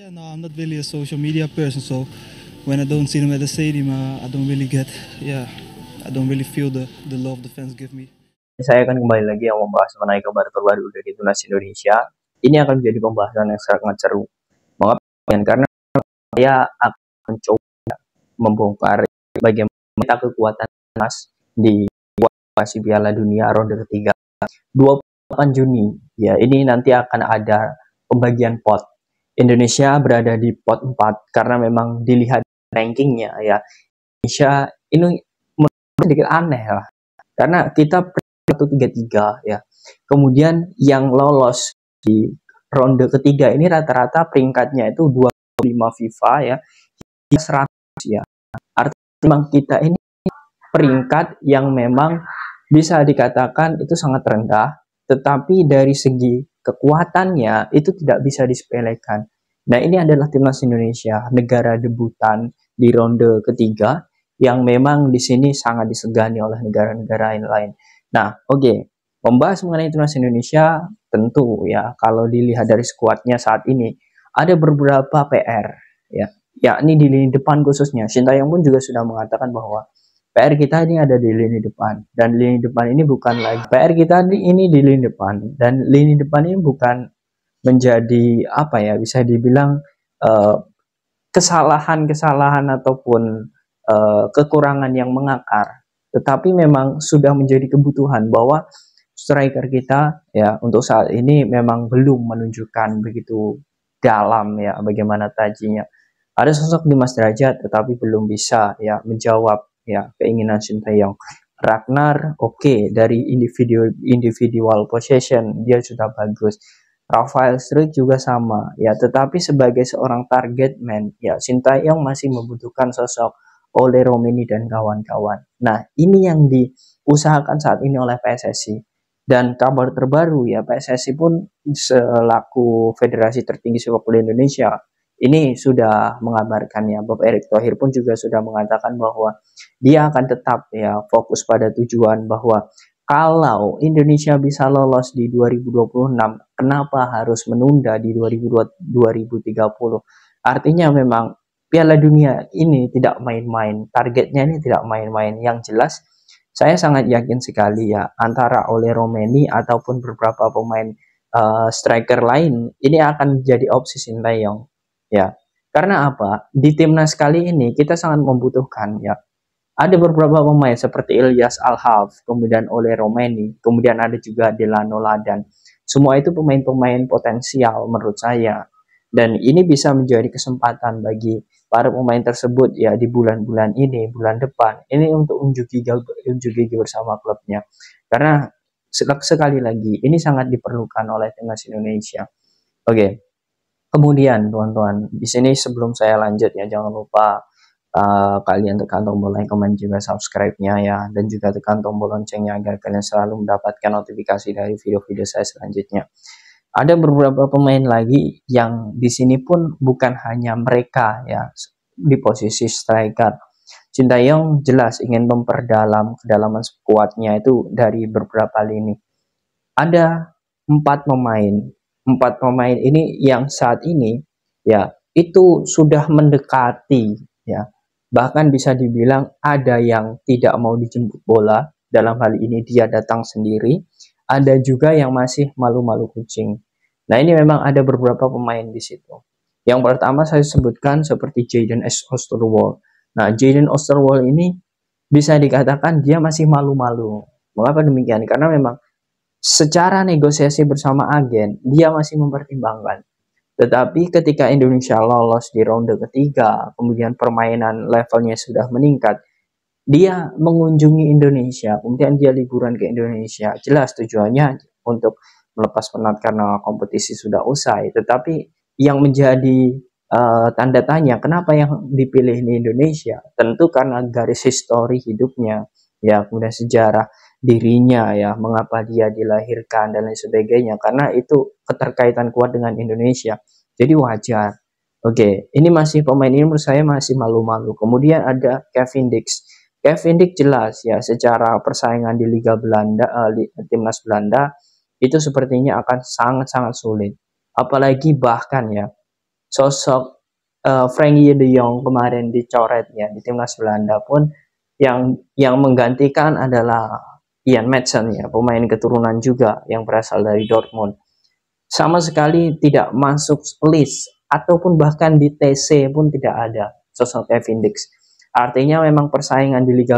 Yeah, no, I'm not really a social media person, so when I don't see them at the stadium, I don't really get, yeah, I don't really feel the love the fans give me. Saya akan kembali lagi yang membahas mengenai kabar terbaru dari Timnas Indonesia. Ini akan menjadi pembahasan yang sangat seru. Mengapa? Karena saya akan mencoba membongkar bagaimana kekuatan Timnas di kualifikasi Piala Dunia ronde ketiga 28 Juni. Ya, ini nanti akan ada pembagian pot. Indonesia berada di pot 4 karena memang dilihat rankingnya ya. Indonesia ini sedikit aneh lah. Karena kita 133 ya. Kemudian yang lolos di ronde ketiga ini rata-rata peringkatnya itu 25 FIFA ya, 100 ya. Artinya memang kita ini peringkat yang memang bisa dikatakan itu sangat rendah, tetapi dari segi kekuatannya itu tidak bisa disepelekan. Nah, ini adalah Timnas Indonesia, negara debutan di ronde ketiga yang memang di sini sangat disegani oleh negara-negara lain. Nah, oke. Membahas mengenai Timnas Indonesia, tentu ya kalau dilihat dari skuadnya saat ini ada beberapa PR ya, yakni di lini depan khususnya. Sintayong pun juga sudah mengatakan bahwa PR kita ini ada di lini depan, dan lini depan ini bukan lagi PR kita ini di lini depan, dan lini depan ini bukan menjadi apa ya, bisa dibilang kesalahan-kesalahan ataupun kekurangan yang mengakar, tetapi memang sudah menjadi kebutuhan bahwa striker kita ya untuk saat ini memang belum menunjukkan begitu dalam ya bagaimana tajinya. Ada sosok Dimas Derajat tetapi belum bisa ya menjawab ya keinginan Sintayong. Ragnar oke, dari individual possession dia sudah bagus. Rafael Struijk juga sama ya, tetapi sebagai seorang target man ya Sintayong masih membutuhkan sosok Ole Romeni dan kawan-kawan. Nah, ini yang diusahakan saat ini oleh PSSI. Dan kabar terbaru ya, PSSI pun selaku federasi tertinggi sepak bola Indonesia ini sudah mengabarkannya. Bapak Erick Thohir pun juga sudah mengatakan bahwa dia akan tetap ya fokus pada tujuan bahwa kalau Indonesia bisa lolos di 2026, kenapa harus menunda di 2030? Artinya memang Piala Dunia ini tidak main-main, targetnya ini tidak main-main. Yang jelas saya sangat yakin sekali ya antara Ole Romeni ataupun beberapa pemain striker lain ini akan menjadi opsi Sintayong ya. Karena apa? Di timnas kali ini kita sangat membutuhkan ya. Ada beberapa pemain seperti Ilyas Alhaf, kemudian Ole Romeni, kemudian ada juga Delano Ladan. Semua itu pemain-pemain potensial menurut saya. Dan ini bisa menjadi kesempatan bagi para pemain tersebut ya di bulan-bulan ini, bulan depan. Ini untuk unjuk gigi bersama klubnya. Karena sekali lagi ini sangat diperlukan oleh timnas Indonesia. Oke. Kemudian teman-teman, di sini sebelum saya lanjut ya jangan lupa kalian tekan tombol like, komen juga subscribe-nya ya, dan juga tekan tombol loncengnya agar kalian selalu mendapatkan notifikasi dari video-video saya selanjutnya. Ada beberapa pemain lagi yang di sini pun bukan hanya mereka ya di posisi striker. Sintayong jelas ingin memperdalam kedalaman skuadnya itu dari beberapa lini. Ada 4 pemain. 4 pemain ini yang saat ini ya itu sudah mendekati ya. Bahkan bisa dibilang ada yang tidak mau dijemput bola, dalam hal ini dia datang sendiri. Ada juga yang masih malu-malu kucing. Nah, ini memang ada beberapa pemain di situ. Yang pertama saya sebutkan seperti Jayden Osterwolde. Nah, Jayden Osterwolde ini bisa dikatakan dia masih malu-malu. Mengapa demikian? Karena memang secara negosiasi bersama agen, dia masih mempertimbangkan. Tetapi ketika Indonesia lolos di ronde ketiga, kemudian permainan levelnya sudah meningkat, dia mengunjungi Indonesia, kemudian dia liburan ke Indonesia. Jelas tujuannya untuk melepas penat karena kompetisi sudah usai. Tetapi yang menjadi tanda tanya, kenapa yang dipilih di Indonesia? Tentu karena garis histori hidupnya, ya kemudian sejarah dirinya ya, mengapa dia dilahirkan dan lain sebagainya. Karena itu keterkaitan kuat dengan Indonesia. Jadi wajar. Oke, ini masih pemain ini menurut saya masih malu-malu. Kemudian ada Kevin Dix. Kevin Dix jelas ya secara persaingan di Liga Belanda, timnas Belanda itu sepertinya akan sangat-sangat sulit. Apalagi bahkan ya sosok Frenkie de Jong kemarin dicoret ya di timnas Belanda pun yang menggantikan adalah Ian Maatsen ya, pemain keturunan juga yang berasal dari Dortmund. Sama sekali tidak masuk list ataupun bahkan di TC pun tidak ada sosok Kevin Dix. Artinya memang persaingan di Liga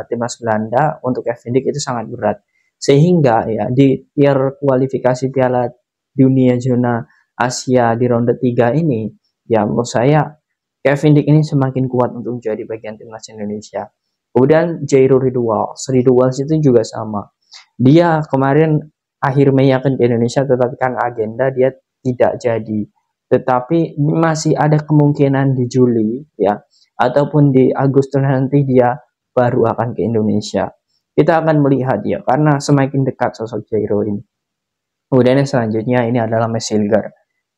timnas Belanda untuk Kevin Dix itu sangat berat. Sehingga ya di tier kualifikasi Piala Dunia zona Asia di ronde 3 ini, ya menurut saya Kevin Dix ini semakin kuat untuk menjadi bagian timnas Indonesia. Kemudian Jairo Riedewald itu juga sama. Dia kemarin akhir Mei akan ke Indonesia, tetapi kan agenda dia tidak jadi. Tetapi masih ada kemungkinan di Juli ya, ataupun di Agustus nanti dia baru akan ke Indonesia. Kita akan melihat ya, karena semakin dekat sosok Jairo ini. Kemudian yang selanjutnya ini adalah Max Hilger.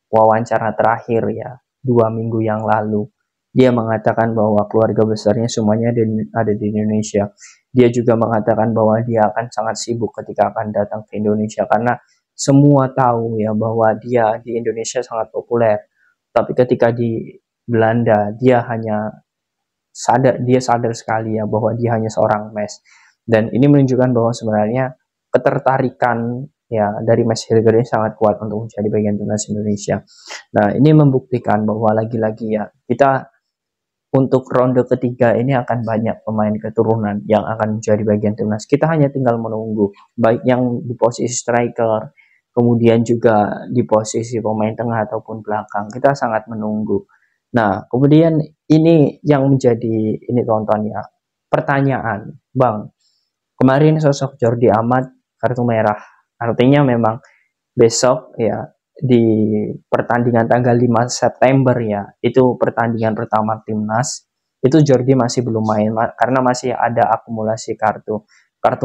Wawancara terakhir ya, 2 minggu yang lalu. Dia mengatakan bahwa keluarga besarnya semuanya ada di Indonesia. Dia juga mengatakan bahwa dia akan sangat sibuk ketika akan datang ke Indonesia karena semua tahu ya bahwa dia di Indonesia sangat populer. Tapi ketika di Belanda dia sadar sekali ya bahwa dia hanya seorang mes. Dan ini menunjukkan bahwa sebenarnya ketertarikan ya dari Max Hilger ini sangat kuat untuk menjadi bagian timnas Indonesia. Nah, ini membuktikan bahwa lagi-lagi ya kita untuk ronde ketiga ini akan banyak pemain keturunan yang akan menjadi bagian timnas. Kita hanya tinggal menunggu, baik yang di posisi striker, kemudian juga di posisi pemain tengah ataupun belakang. Kita sangat menunggu. Nah, kemudian ini yang menjadi ini tontonnya. Pertanyaan, Bang, kemarin sosok Jordi Amat kartu merah. Artinya memang besok ya di pertandingan tanggal 5 September ya, itu pertandingan pertama timnas, itu Jordi masih belum main karena masih ada akumulasi kartu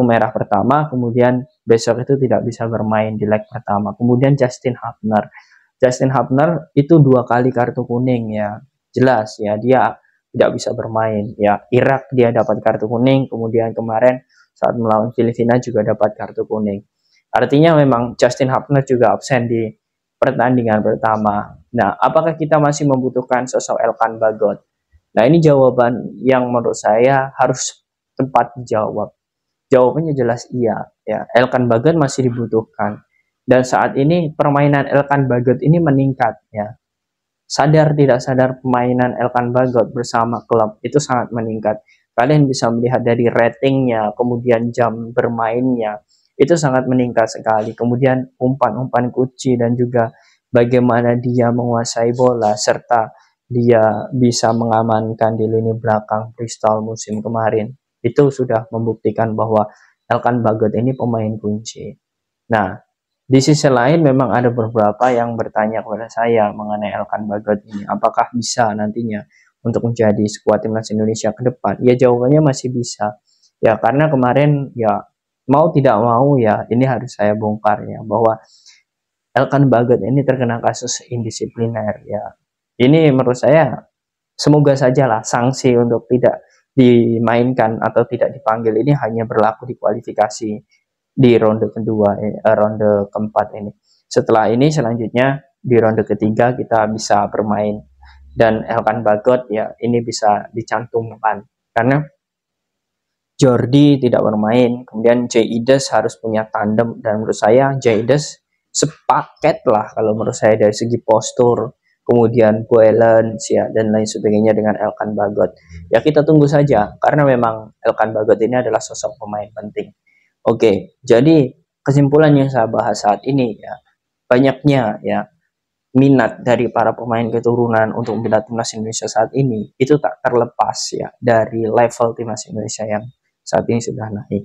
merah pertama, kemudian besok itu tidak bisa bermain di leg pertama. Kemudian Justin Hubner itu 2 kali kartu kuning ya, jelas ya dia tidak bisa bermain ya. Irak dia dapat kartu kuning, kemudian kemarin saat melawan Filipina juga dapat kartu kuning. Artinya memang Justin Hubner juga absen di pertandingan pertama. Nah, apakah kita masih membutuhkan sosok Elkan Bagot? Nah, ini jawaban yang menurut saya harus tepat dijawab. Jawabannya jelas iya. Ya, Elkan Bagot masih dibutuhkan. Dan saat ini permainan Elkan Bagot ini meningkat. Ya, sadar tidak sadar permainan Elkan Bagot bersama klub itu sangat meningkat. Kalian bisa melihat dari ratingnya, kemudian jam bermainnya, itu sangat meningkat sekali. Kemudian umpan-umpan kunci dan juga bagaimana dia menguasai bola serta dia bisa mengamankan di lini belakang Bristol musim kemarin. Itu sudah membuktikan bahwa Elkan Bagot ini pemain kunci. Nah, di sisi lain memang ada beberapa yang bertanya kepada saya mengenai Elkan Bagot ini. Apakah bisa nantinya untuk menjadi skuad timnas Indonesia ke depan? Ya, jawabannya masih bisa. Ya, karena kemarin ya mau tidak mau ya ini harus saya bongkar ya bahwa Elkan Bagot ini terkena kasus indisipliner ya. Ini menurut saya semoga sajalah sanksi untuk tidak dimainkan atau tidak dipanggil ini hanya berlaku di kualifikasi di ronde kedua, ronde keempat ini. Setelah ini selanjutnya di ronde ketiga kita bisa bermain dan Elkan Bagot ya ini bisa dicantumkan karena Jordi tidak bermain, kemudian Jaides harus punya tandem dan menurut saya Jaides sepaket lah kalau menurut saya dari segi postur, kemudian balance ya dan lain sebagainya dengan Elkan Bagot. Ya kita tunggu saja karena memang Elkan Bagot ini adalah sosok pemain penting. Oke, jadi kesimpulan yang saya bahas saat ini ya banyaknya ya minat dari para pemain keturunan untuk membela timnas Indonesia saat ini itu tak terlepas ya dari level timnas Indonesia yang saat ini sudah naik.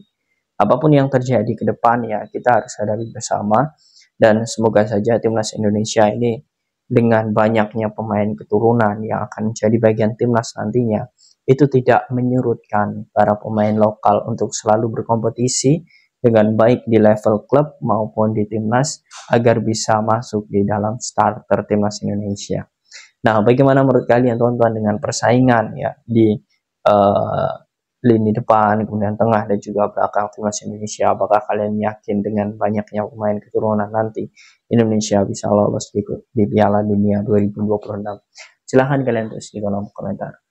Apapun yang terjadi ke depan ya kita harus hadapi bersama dan semoga saja timnas Indonesia ini dengan banyaknya pemain keturunan yang akan menjadi bagian timnas nantinya itu tidak menyurutkan para pemain lokal untuk selalu berkompetisi dengan baik di level klub maupun di timnas agar bisa masuk di dalam starter timnas Indonesia. Nah, bagaimana menurut kalian teman-teman dengan persaingan ya di lini depan, kemudian tengah dan juga belakang timnas Indonesia. Apakah kalian yakin dengan banyaknya pemain keturunan nanti Indonesia bisa lolos di Piala Dunia 2026? Silahkan kalian tulis di kolom komentar.